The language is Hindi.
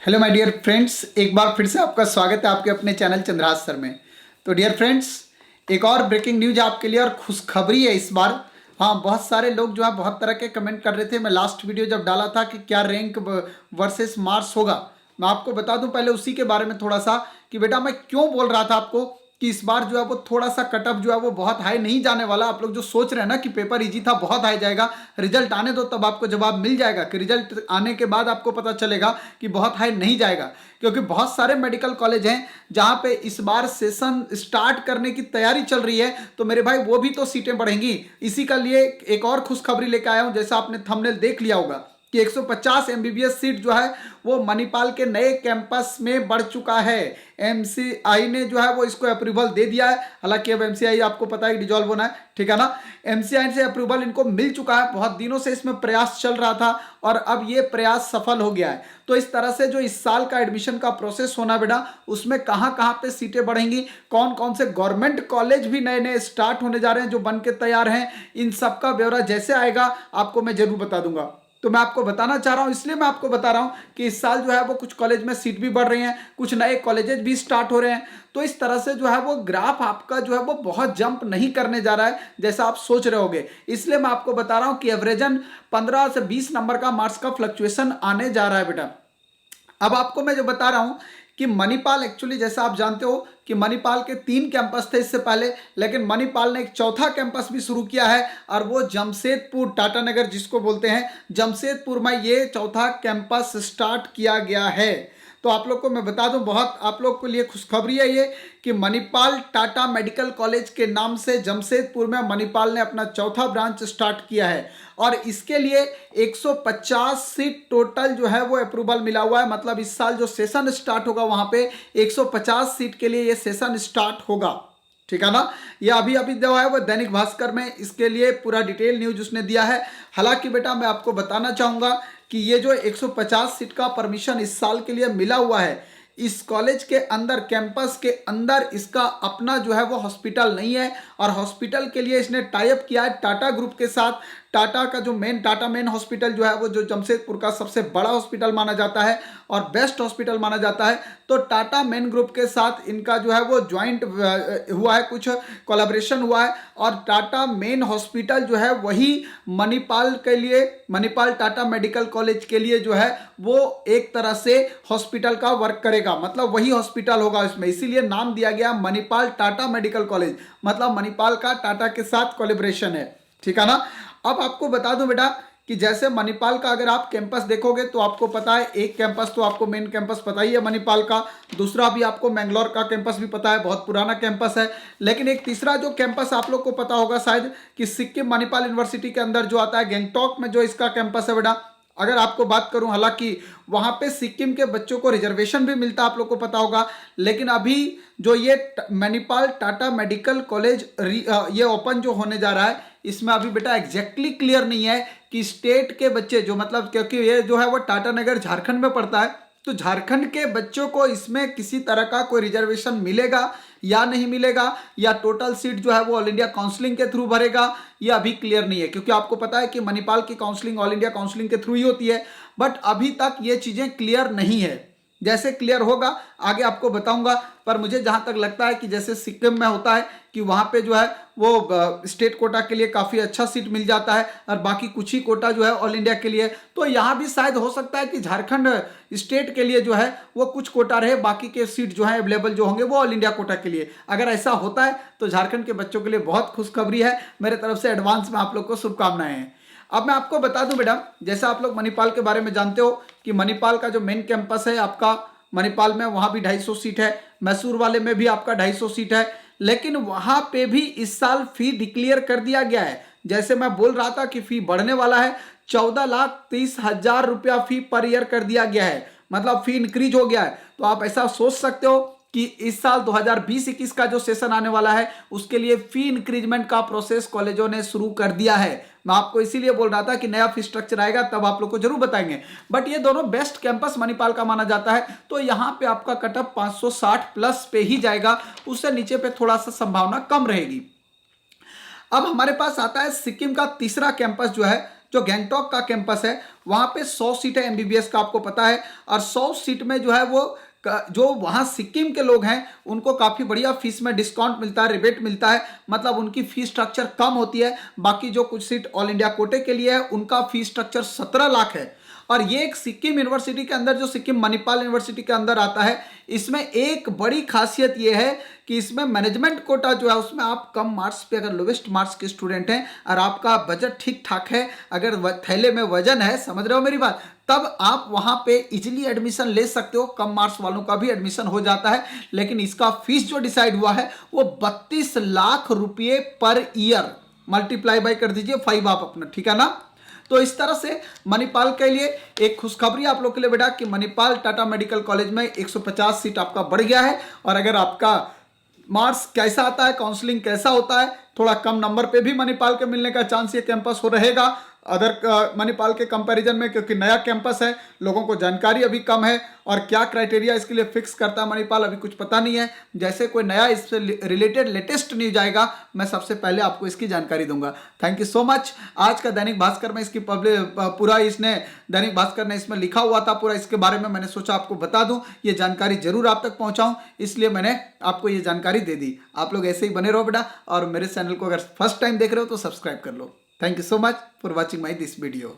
हेलो माय डियर फ्रेंड्स, एक बार फिर से आपका स्वागत है आपके अपने चैनल चंद्राज सर में। तो डियर फ्रेंड्स, एक और ब्रेकिंग न्यूज आपके लिए और खुशखबरी है इस बार। हाँ, बहुत सारे लोग जो है बहुत तरह के कमेंट कर रहे थे। मैं लास्ट वीडियो जब डाला था कि क्या रैंक वर्सेस मार्क्स होगा, मैं आपको बता दूं पहले उसी के बारे में थोड़ा सा कि बेटा मैं क्यों बोल रहा था आपको कि इस बार जो है वो थोड़ा सा कटअप जो है वो बहुत हाई नहीं जाने वाला। आप लोग जो सोच रहे हैं ना कि पेपर इजी था बहुत हाई जाएगा, रिजल्ट आने दो तब आपको जवाब मिल जाएगा कि रिजल्ट आने के बाद आपको पता चलेगा कि बहुत हाई नहीं जाएगा। क्योंकि बहुत सारे मेडिकल कॉलेज हैं जहां पे इस बार सेशन स्टार्ट करने की तैयारी चल रही है, तो मेरे भाई वो भी तो सीटें बढ़ेंगी। इसी का लिए एक और खुशखबरी लेकर आया हूं। जैसा आपने थंबनेल देख लिया होगा कि 150 एमबीबीएस सीट जो है वो मणिपाल के नए कैंपस में बढ़ चुका है। एमसीआई ने जो है वो इसको अप्रूवल दे दिया है। हालांकि अब एमसीआई आपको पता है डिजॉल्व होना है, ठीक है ना। एमसीआई से अप्रूवल इनको मिल चुका है। बहुत दिनों से इसमें प्रयास चल रहा था और अब ये प्रयास सफल हो गया है। तो इस तरह से जो इस साल का एडमिशन का प्रोसेस होना बेटा, उसमें कहां कहां पे सीटें बढ़ेंगी, कौन कौन से गवर्नमेंट कॉलेज भी नए नए स्टार्ट होने जा रहे हैं जो बन के तैयार हैं, इन सबका ब्यौरा जैसे आएगा आपको मैं जरूर बता दूंगा। तो मैं आपको बताना चाह रहा हूं, इसलिए मैं आपको बता रहा हूं कि इस साल जो है वो कुछ कॉलेज में सीट भी बढ़ रही हैं, कुछ नए कॉलेजेस भी स्टार्ट हो रहे हैं। तो इस तरह से जो है वो ग्राफ आपका जो है वो बहुत जंप नहीं करने जा रहा है जैसा आप सोच रहे होगे। इसलिए मैं आपको बता रहा हूं कि एवरेजन 15 से 20 नंबर का मार्क्स का फ्लक्चुएशन आने जा रहा है बेटा। अब आपको मैं जो बता रहा हूं कि मणिपाल एक्चुअली जैसा आप जानते हो कि मणिपाल के 3 कैंपस थे इससे पहले, लेकिन मणिपाल ने एक चौथा कैंपस भी शुरू किया है और वो जमशेदपुर टाटानगर जिसको बोलते हैं, जमशेदपुर में ये चौथा कैंपस स्टार्ट किया गया है। तो आप लोग को मैं बता दूं, बहुत आप लोग के लिए खुशखबरी है ये कि मणिपाल टाटा मेडिकल कॉलेज के नाम से जमशेदपुर में मणिपाल ने अपना चौथा ब्रांच स्टार्ट किया है और इसके लिए 150 सीट टोटल जो है वो अप्रूवल मिला हुआ है। मतलब इस साल जो सेशन स्टार्ट होगा वहां पे 150 सीट के लिए ये सेशन स्टार्ट होगा, ठीक है ना। ये अभी अभी जो है वो दैनिक भास्कर में इसके लिए पूरा डिटेल न्यूज उसने दिया है। हालांकि बेटा मैं आपको बताना चाहूंगा कि ये जो 150 सीट का परमिशन इस साल के लिए मिला हुआ है, इस कॉलेज के अंदर कैंपस के अंदर इसका अपना जो है वो हॉस्पिटल नहीं है और हॉस्पिटल के लिए इसने टाई अप किया है टाटा ग्रुप के साथ। टाटा का जो टाटा मेन हॉस्पिटल जो है वो जो जमशेदपुर का सबसे बड़ा हॉस्पिटल माना जाता है और बेस्ट हॉस्पिटल माना जाता है, तो टाटा मेन ग्रुप के साथ इनका जो है वो ज्वाइंट हुआ है, कुछ कोलैबोरेशन हुआ है और टाटा मेन हॉस्पिटल जो है वही मणिपाल के लिए, मणिपाल टाटा मेडिकल कॉलेज के लिए जो है वो एक तरह से हॉस्पिटल का वर्क करेगा। मतलब वही हॉस्पिटल होगा इसमें, इसीलिए नाम दिया गया मणिपाल टाटा मेडिकल कॉलेज। मतलब मणिपाल का टाटा के साथ कोलैबोरेशन है, ठीक है ना। अब आपको बता दूं बेटा कि जैसे मणिपाल का अगर आप कैंपस देखोगे तो आपको पता है, एक कैंपस तो आपको मेन कैंपस पता ही है मणिपाल का, दूसरा भी आपको मैंगलोर का कैंपस भी पता है, बहुत पुराना कैंपस है। लेकिन एक तीसरा जो कैंपस आप लोग को पता होगा शायद कि सिक्किम मणिपाल यूनिवर्सिटी के अंदर जो आता है गैंगटॉक में जो इसका कैंपस है बेटा। अगर आपको बात करूं, हालांकि वहां पे सिक्किम के बच्चों को रिजर्वेशन भी मिलता है, आप लोग को पता होगा, लेकिन अभी जो ये मणिपाल टाटा मेडिकल कॉलेज ये ओपन जो होने जा रहा है, इसमें अभी बेटा एग्जैक्टली क्लियर नहीं है कि स्टेट के बच्चे जो, मतलब क्योंकि ये जो है वो टाटानगर झारखंड में पड़ता है, तो झारखंड के बच्चों को इसमें किसी तरह का कोई रिजर्वेशन मिलेगा या नहीं मिलेगा, या टोटल सीट जो है वो ऑल इंडिया काउंसलिंग के थ्रू भरेगा, ये अभी क्लियर नहीं है। क्योंकि आपको पता है कि मणिपाल की काउंसलिंग ऑल इंडिया काउंसलिंग के थ्रू ही होती है, बट अभी तक ये चीजें क्लियर नहीं है। जैसे क्लियर होगा आगे आपको बताऊंगा। पर मुझे जहां तक लगता है कि जैसे सिक्किम में होता है कि वहां पे जो है वो स्टेट कोटा के लिए काफी अच्छा सीट मिल जाता है और बाकी कुछ ही कोटा जो है ऑल इंडिया के लिए, तो यहां भी शायद हो सकता है कि झारखंड स्टेट के लिए जो है वो कुछ कोटा रहे, बाकी के सीट जो है अवेलेबल जो होंगे वो ऑल इंडिया कोटा के लिए। अगर ऐसा होता है तो झारखंड के बच्चों के लिए बहुत खुशखबरी है, मेरे तरफ से एडवांस में आप लोग को शुभकामनाएं हैं। अब मैं आपको बता दूं बेटा, जैसा आप लोग मणिपाल के बारे में जानते हो कि मणिपाल का जो मेन कैंपस है आपका मणिपाल में, वहां भी 250 सीट है, मैसूर वाले में भी आपका 250 सीट है, लेकिन वहां पे भी इस साल फी डिक्लेयर कर दिया गया है। जैसे मैं बोल रहा था कि फी बढ़ने वाला है, 14,30,000 रुपया फी पर ईयर कर दिया गया है, मतलब फी इंक्रीज हो गया है। तो आप ऐसा सोच सकते हो कि इस साल 2020-21 का जो सेशन आने वाला है उसके लिए फी इंक्रीजमेंट का प्रोसेस कॉलेजों ने शुरू कर दिया है। मैं आपको इसीलिए बोल रहा था कि नया फी स्ट्रक्चर आएगा तब आप लोग को जरूर बताएंगे। बट ये दोनों बेस्ट कैंपस मणिपाल का माना जाता है, तो यहां पे आपका कटअप 560 प्लस पे ही जाएगा, उससे नीचे पे थोड़ा सा संभावना कम रहेगी। अब हमारे पास आता है सिक्किम का तीसरा कैंपस जो है जो गैंगटॉक का कैंपस है वहाँ पे 100 सीट है एमबीबीएस का, आपको पता है। और 100 सीट में जो है वो जो वहाँ सिक्किम के लोग हैं उनको काफ़ी बढ़िया फीस में डिस्काउंट मिलता है, रिबेट मिलता है, मतलब उनकी फीस स्ट्रक्चर कम होती है। बाकी जो कुछ सीट ऑल इंडिया कोटे के लिए है उनका फीस स्ट्रक्चर 17 लाख है। और ये एक सिक्किम यूनिवर्सिटी के अंदर, जो सिक्किम मणिपाल यूनिवर्सिटी के अंदर आता है, इसमें एक बड़ी खासियत ये है कि इसमें मैनेजमेंट कोटा जो है उसमें आप कम मार्क्स पे, अगर लोवेस्ट मार्क्स के स्टूडेंट हैं और आपका बजट ठीक ठाक है, अगर थैले में वजन है, समझ रहे हो मेरी बात, तब आप वहां पे इजिली एडमिशन ले सकते हो। कम मार्क्स वालों का भी एडमिशन हो जाता है। लेकिन इसका फीस जो डिसाइड हुआ है वो 32 लाख रुपये पर ईयर, मल्टीप्लाई बाय कर दीजिए 5 आप अपना, ठीक है ना। तो इस तरह से मणिपाल के लिए एक खुशखबरी आप लोग के लिए बेटा कि मणिपाल टाटा मेडिकल कॉलेज में 150 सीट आपका बढ़ गया है। और अगर आपका मार्क्स कैसा आता है, काउंसलिंग कैसा होता है, थोड़ा कम नंबर पे भी मणिपाल के मिलने का चांस ये कैंपस हो रहेगा अदर मणिपाल के कंपैरिजन में, क्योंकि नया कैंपस है, लोगों को जानकारी अभी कम है। और क्या क्राइटेरिया इसके लिए फिक्स करता है मणिपाल अभी कुछ पता नहीं है। जैसे कोई नया इससे रिलेटेड लेटेस्ट न्यूज आएगा मैं सबसे पहले आपको इसकी जानकारी दूंगा। Thank you so much. आज का दैनिक भास्कर में इसकी पूरा इसने दैनिक भास्कर ने इसमें लिखा हुआ था पूरा, इसके बारे में मैंने सोचा आपको बता दूं, ये जानकारी जरूर आप तक पहुंचाऊं, इसलिए मैंने आपको ये जानकारी दे दी। आप लोग ऐसे ही बने रहो बेटा, और मेरे चैनल को अगर फर्स्ट टाइम देख रहे हो तो सब्सक्राइब कर लो। Thank you so much for watching my this video.